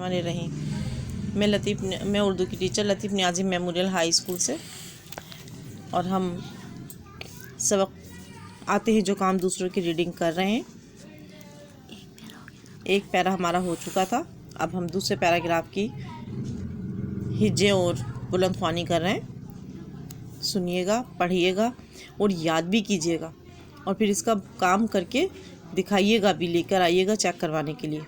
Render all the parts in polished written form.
बिस्मिल्लाहिर्रहमानिर्रहीम। मैं उर्दू की टीचर लतीफ़ नियाज़ी मेमोरियल हाई स्कूल से, और हम सबक आते ही जो काम दूसरों की रीडिंग कर रहे हैं। एक पैरा हमारा हो चुका था, अब हम दूसरे पैराग्राफ की हिज्जे और बुलंद ख्वानी कर रहे हैं। सुनिएगा, पढ़िएगा और याद भी कीजिएगा, और फिर इसका काम करके दिखाइएगा भी, लेकर आइएगा चेक करवाने के लिए।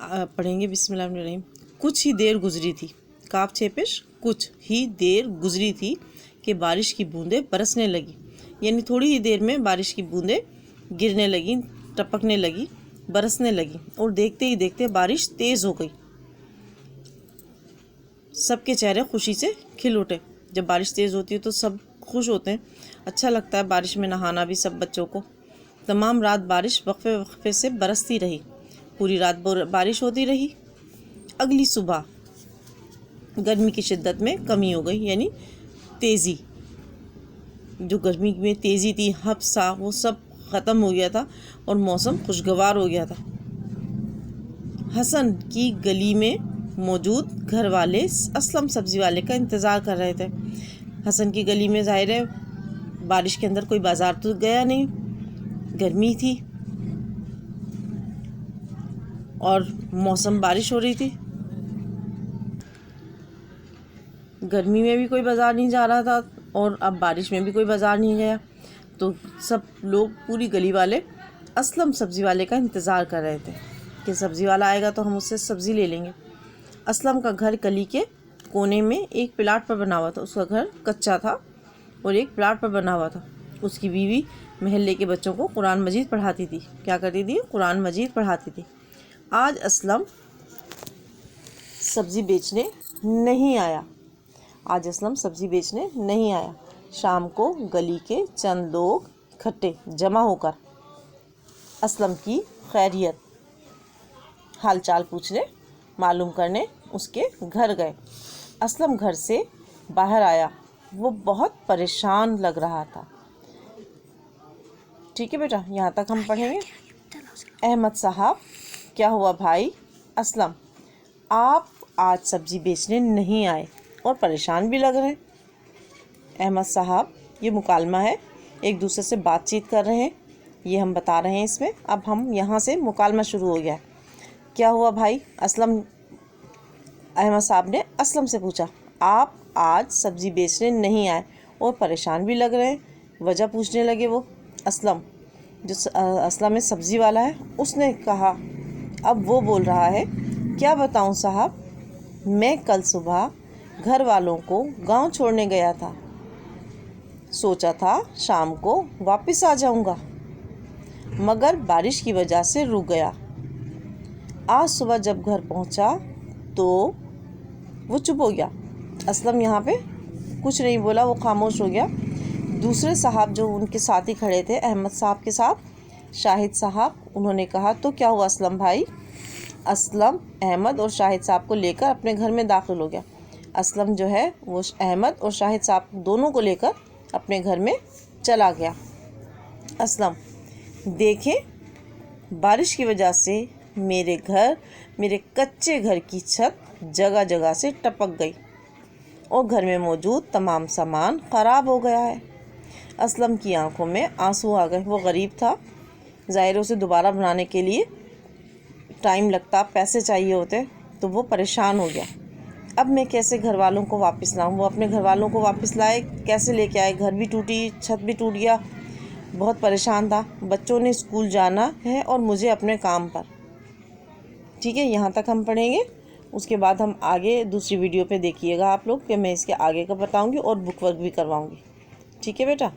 पढ़ेंगे बिस्मिल्लाहिर्रहमानिर्रहीम। कुछ ही देर गुजरी थी, काफ छेपेश कुछ ही देर गुजरी थी कि बारिश की बूंदें बरसने लगी। यानी थोड़ी ही देर में बारिश की बूंदें गिरने लगी, टपकने लगी, बरसने लगी, और देखते ही देखते बारिश तेज़ हो गई। सबके चेहरे खुशी से खिल उठे। जब बारिश तेज़ होती है तो सब खुश होते हैं, अच्छा लगता है बारिश में नहाना भी सब बच्चों को। तमाम रात बारिश वक्फे वक्फे से बरसती रही, पूरी रात बारिश होती रही। अगली सुबह गर्मी की शिद्दत में कमी हो गई, यानी तेज़ी, जो गर्मी में तेज़ी थी, हफ्सा, वो सब ख़त्म हो गया था और मौसम खुशगवार हो गया था। हसन की गली में मौजूद घर वाले असलम सब्ज़ी वाले का इंतज़ार कर रहे थे। हसन की गली में ज़ाहिर है बारिश के अंदर कोई बाज़ार तो गया नहीं, गर्मी थी और मौसम बारिश हो रही थी। गर्मी में भी कोई बाज़ार नहीं जा रहा था और अब बारिश में भी कोई बाज़ार नहीं गया, तो सब लोग, पूरी गली वाले असलम सब्ज़ी वाले का इंतज़ार कर रहे थे कि सब्ज़ी वाला आएगा तो हम उससे सब्ज़ी ले लेंगे। असलम का घर गली के कोने में एक प्लाट पर बना हुआ था। उसका घर कच्चा था और एक प्लाट पर बना हुआ था। उसकी बीवी महल्ले के बच्चों को कुरान मजीद पढ़ाती थी। क्या करती थी? कुरान मजीद पढ़ाती थी। आज असलम सब्ज़ी बेचने नहीं आया। शाम को गली के चंद लोग इकट्ठे जमा होकर असलम की खैरियत, हाल चाल पूछने, मालूम करने उसके घर गए। असलम घर से बाहर आया, वो बहुत परेशान लग रहा था। ठीक है बेटा, यहाँ तक हम पढ़ेंगे। अहमद साहब, क्या हुआ भाई? असलम, आप आज सब्ज़ी बेचने नहीं आए और परेशान भी लग रहे हैं। अहमद साहब, ये मुकालमा है, एक दूसरे से बातचीत कर रहे हैं, ये हम बता रहे हैं इसमें। अब हम यहाँ से मुकालमा शुरू हो गया है। क्या हुआ भाई? अहमद साहब ने असलम से पूछा, आप आज सब्ज़ी बेचने नहीं आए और परेशान भी लग रहे हैं। वजह पूछने लगे वो। असलम, जो असलम में सब्ज़ी वाला है, उसने कहा, अब वो बोल रहा है, क्या बताऊं साहब, मैं कल सुबह घर वालों को गांव छोड़ने गया था। सोचा था शाम को वापस आ जाऊंगा, मगर बारिश की वजह से रुक गया। आज सुबह जब घर पहुंचा तो वो चुप हो गया। असलम यहाँ पे कुछ नहीं बोला, वो खामोश हो गया। दूसरे साहब जो उनके साथ ही खड़े थे अहमद साहब के साथ, शाहिद साहब, उन्होंने कहा, तो क्या हुआ असलम भाई? असलम अहमद और शाहिद साहब को लेकर अपने घर में दाखिल हो गया। असलम जो है वो अहमद और शाहिद साहब दोनों को लेकर अपने घर में चला गया। असलम, देखें, बारिश की वजह से मेरे कच्चे घर की छत जगह जगह से टपक गई और घर में मौजूद तमाम सामान ख़राब हो गया है। असलम की आंखों में आंसू आ गए। वो गरीब था, ज़ाहिर उसे दोबारा बनाने के लिए टाइम लगता, पैसे चाहिए होते, तो वो परेशान हो गया। अब मैं कैसे घर वालों को वापस लाऊं? वो अपने घर वालों को वापस लाए, कैसे लेके आए? घर भी टूटी, छत भी टूट गया, बहुत परेशान था। बच्चों ने स्कूल जाना है और मुझे अपने काम पर। ठीक है, यहाँ तक हम पढ़ेंगे। उसके बाद हम आगे दूसरी वीडियो पे देखिएगा आप लोग कि मैं इसके आगे का बताऊंगी और बुक वर्क भी करवाऊंगी। ठीक है बेटा।